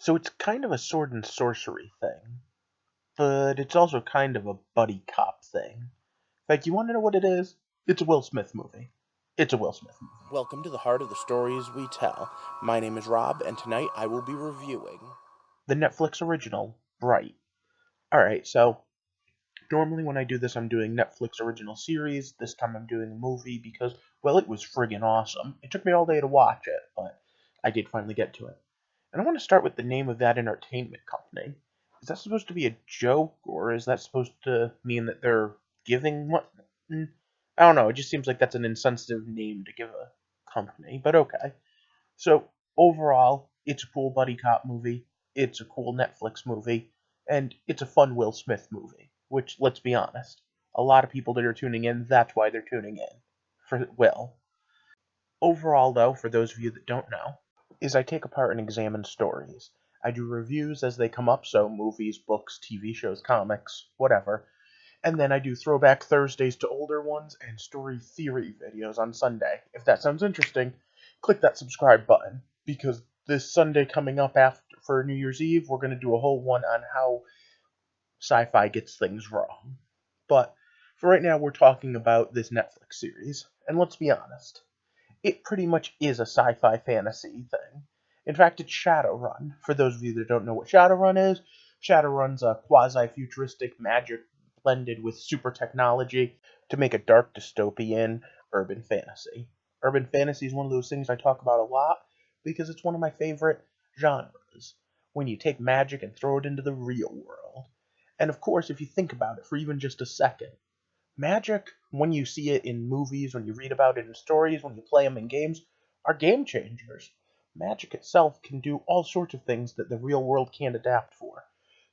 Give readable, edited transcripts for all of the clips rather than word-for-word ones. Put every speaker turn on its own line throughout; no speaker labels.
So it's kind of a sword and sorcery thing, but it's also kind of a buddy cop thing. In fact, you want to know what it is? It's a Will Smith movie. It's a Will Smith movie. Welcome to the heart of the stories we tell. My name is Rob, and tonight I will be reviewing the Netflix original, Bright. Alright, so normally when I do this, I'm doing Netflix original series. This time I'm doing a movie because, well, it was friggin' awesome. It took me all day to watch it, but I did finally get to it. And I want to start with the name of that entertainment company. Is that supposed to be a joke, or is that supposed to mean that they're giving what? I don't know. It just seems like that's an insensitive name to give a company, but okay. So, overall, it's a cool buddy cop movie, it's a cool Netflix movie, and it's a fun Will Smith movie, which, let's be honest, a lot of people that are tuning in, that's why they're tuning in. For Will. Overall, though, for those of you that don't know, is I take apart and examine stories. I do reviews as they come up, so movies, books, TV shows, comics, whatever. And then I do throwback Thursdays to older ones and story theory videos on Sunday. If that sounds interesting, click that subscribe button, because this Sunday coming up after for New Year's Eve, we're going to do a whole one on how sci-fi gets things wrong. But for right now, we're talking about this Netflix series, and let's be honest, it pretty much is a sci-fi fantasy thing. In fact, it's Shadowrun. For those of you that don't know what Shadowrun is, Shadowrun's a quasi-futuristic magic blended with super technology to make a dark dystopian urban fantasy. Urban fantasy is one of those things I talk about a lot because it's one of my favorite genres. When you take magic and throw it into the real world. And of course, if you think about it for even just a second, magic, when you see it in movies, when you read about it in stories, when you play them in games, are game changers. Magic itself can do all sorts of things that the real world can't adapt for.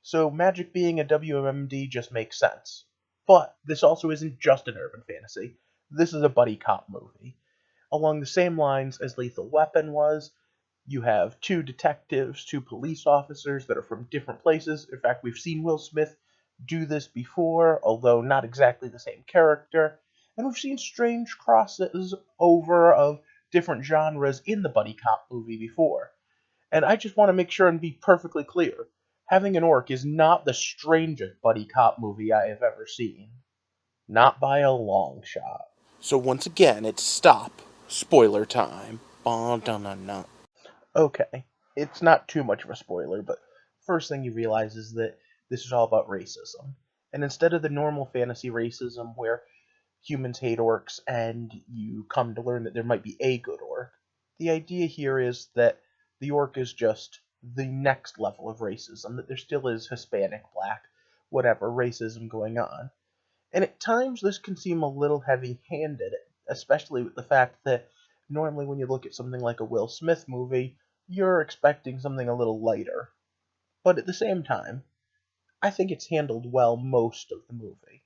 So magic being a WMD just makes sense. But this also isn't just an urban fantasy. This is a buddy cop movie. Along the same lines as Lethal Weapon was, you have two detectives, two police officers that are from different places. In fact, we've seen Will Smith do this before, although not exactly the same character. And we've seen strange crosses over of different genres in the buddy cop movie before. And I just want to make sure and be perfectly clear. Having an orc is not the strangest buddy cop movie I have ever seen. Not by a long shot. So once again, it's stop. Spoiler time. Okay, it's not too much of a spoiler, but first thing you realize is that this is all about racism. And instead of the normal fantasy racism where humans hate orcs and you come to learn that there might be a good orc, the idea here is that the orc is just the next level of racism, that there still is Hispanic, black, whatever racism going on. And at times this can seem a little heavy handed, especially with the fact that normally when you look at something like a Will Smith movie, you're expecting something a little lighter. But at the same time, I think it's handled well most of the movie.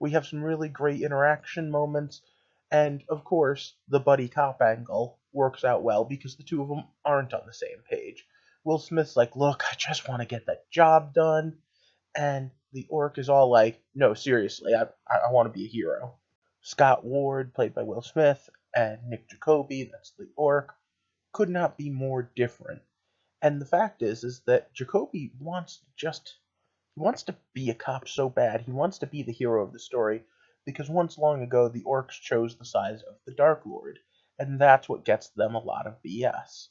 We have some really great interaction moments, and of course, the buddy cop angle works out well because the two of them aren't on the same page. Will Smith's like, look, I just want to get that job done, and the orc is all like, no, seriously, I want to be a hero. Scott Ward, played by Will Smith, and Nick Jacoby, that's the orc, could not be more different. And the fact is that Jacoby he wants to be a cop so bad. He wants to be the hero of the story because once long ago the orcs chose the side of the Dark Lord, and that's what gets them a lot of BS.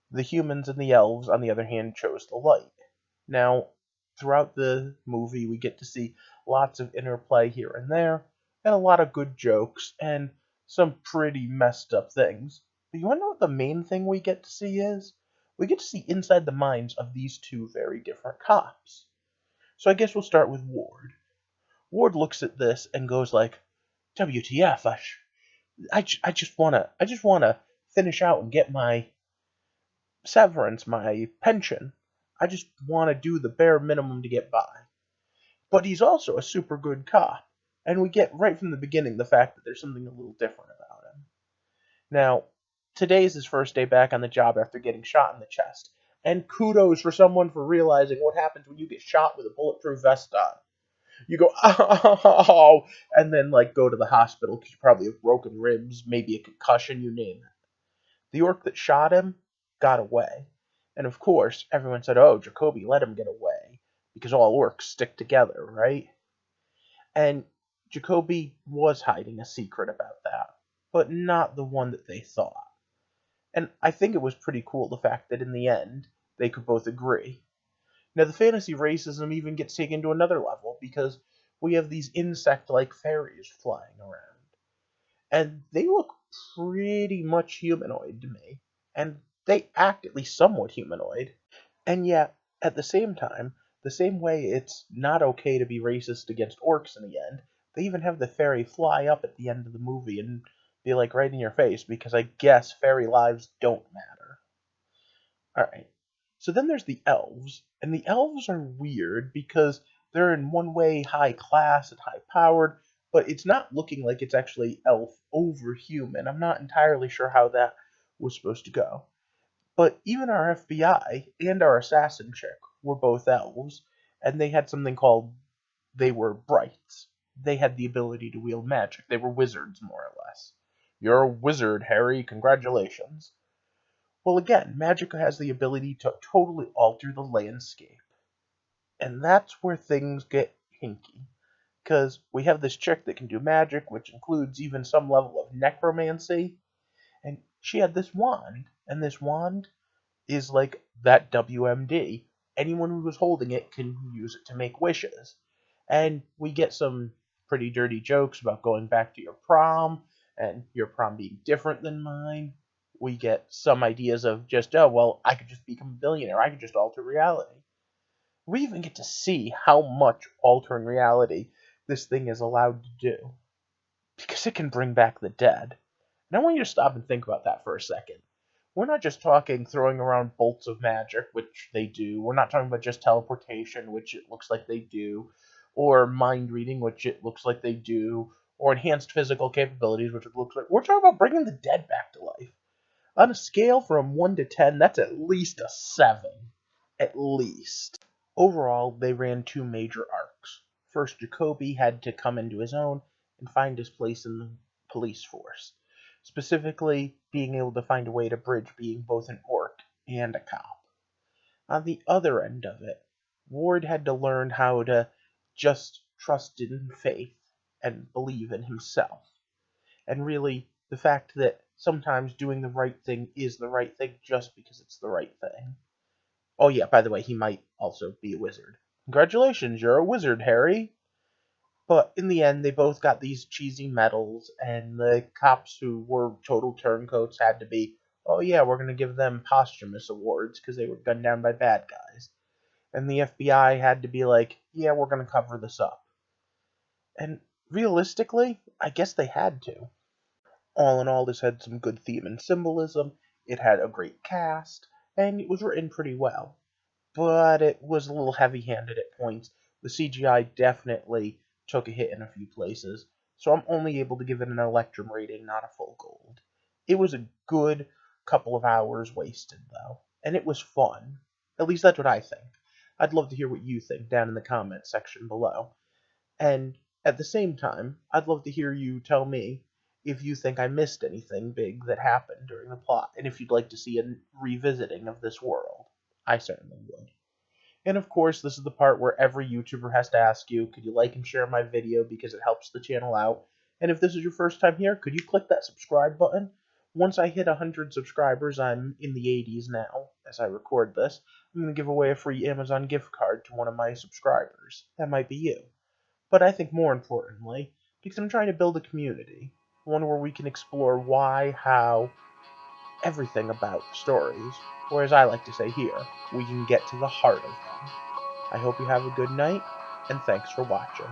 The humans and the elves, on the other hand, chose the light. Now, throughout the movie, we get to see lots of interplay here and there, and a lot of good jokes, and some pretty messed up things. But you want to know what the main thing we get to see is? We get to see inside the minds of these two very different cops. So I guess we'll start with Ward. Ward looks at this and goes like, "WTF? I just wanna finish out and get my severance, my pension. I just want to do the bare minimum to get by." But he's also a super good cop, and we get right from the beginning the fact that there's something a little different about him. Now, today is his first day back on the job after getting shot in the chest, and kudos for someone for realizing what happens when you get shot with a bulletproof vest on. You go, oh, and then like go to the hospital because you probably have broken ribs, maybe a concussion, you name it. The orc that shot him got away. And of course, everyone said, oh, Jacoby let him get away, because all orcs stick together, right? And Jacoby was hiding a secret about that, but not the one that they thought. And I think it was pretty cool the fact that in the end, they could both agree. Now, the fantasy racism even gets taken to another level, because we have these insect-like fairies flying around. And they look pretty much humanoid to me. And they act at least somewhat humanoid. And yet, at the same time, the same way it's not okay to be racist against orcs in the end, they even have the fairy fly up at the end of the movie and be like right in your face, because I guess fairy lives don't matter. Alright. So then there's the elves, and the elves are weird because they're in one way high class and high powered, but it's not looking like it's actually elf over human. I'm not entirely sure how that was supposed to go. But even our FBI and our assassin chick were both elves, and they had something called, they were brights. They had the ability to wield magic. They were wizards, more or less. You're a wizard, Harry. Congratulations. Well, again, magic has the ability to totally alter the landscape. And that's where things get hinky. Because we have this chick that can do magic, which includes even some level of necromancy. And she had this wand. And this wand is like that WMD. Anyone who was holding it can use it to make wishes. And we get some pretty dirty jokes about going back to your prom, and your prom being different than mine. We get some ideas of just, oh, well, I could just become a billionaire. I could just alter reality. We even get to see how much altering reality this thing is allowed to do. Because it can bring back the dead. And I want you to stop and think about that for a second. We're not just talking throwing around bolts of magic, which they do. We're not talking about just teleportation, which it looks like they do. Or mind reading, which it looks like they do. Or enhanced physical capabilities, which it looks like. We're talking about bringing the dead back to life. On a scale from 1 to 10, that's at least a 7. At least. Overall, they ran 2 major arcs. First, Jacoby had to come into his own and find his place in the police force. Specifically, being able to find a way to bridge being both an orc and a cop. On the other end of it, Ward had to learn how to just trust in faith and believe in himself. And really, the fact that sometimes doing the right thing is the right thing just because it's the right thing. Oh yeah, by the way, he might also be a wizard. Congratulations, you're a wizard, Harry! But in the end, they both got these cheesy medals, and the cops who were total turncoats had to be, oh yeah, we're going to give them posthumous awards because they were gunned down by bad guys. And the FBI had to be like, yeah, we're going to cover this up. And realistically, I guess they had to. All in all, this had some good theme and symbolism, it had a great cast, and it was written pretty well. But it was a little heavy-handed at points. The CGI definitely took a hit in a few places, so I'm only able to give it an Electrum rating, not a full gold. It was a good couple of hours wasted, though, and it was fun. At least that's what I think. I'd love to hear what you think down in the comments section below. And at the same time, I'd love to hear you tell me if you think I missed anything big that happened during the plot, and if you'd like to see a revisiting of this world. I certainly would. And of course, this is the part where every YouTuber has to ask you, could you like and share my video because it helps the channel out? And if this is your first time here, could you click that subscribe button? Once I hit 100 subscribers, I'm in the 80s now, as I record this, I'm going to give away a free Amazon gift card to one of my subscribers. That might be you. But I think more importantly, because I'm trying to build a community, one where we can explore why, how, everything about stories, or as I like to say here, we can get to the heart of them. I hope you have a good night, and thanks for watching.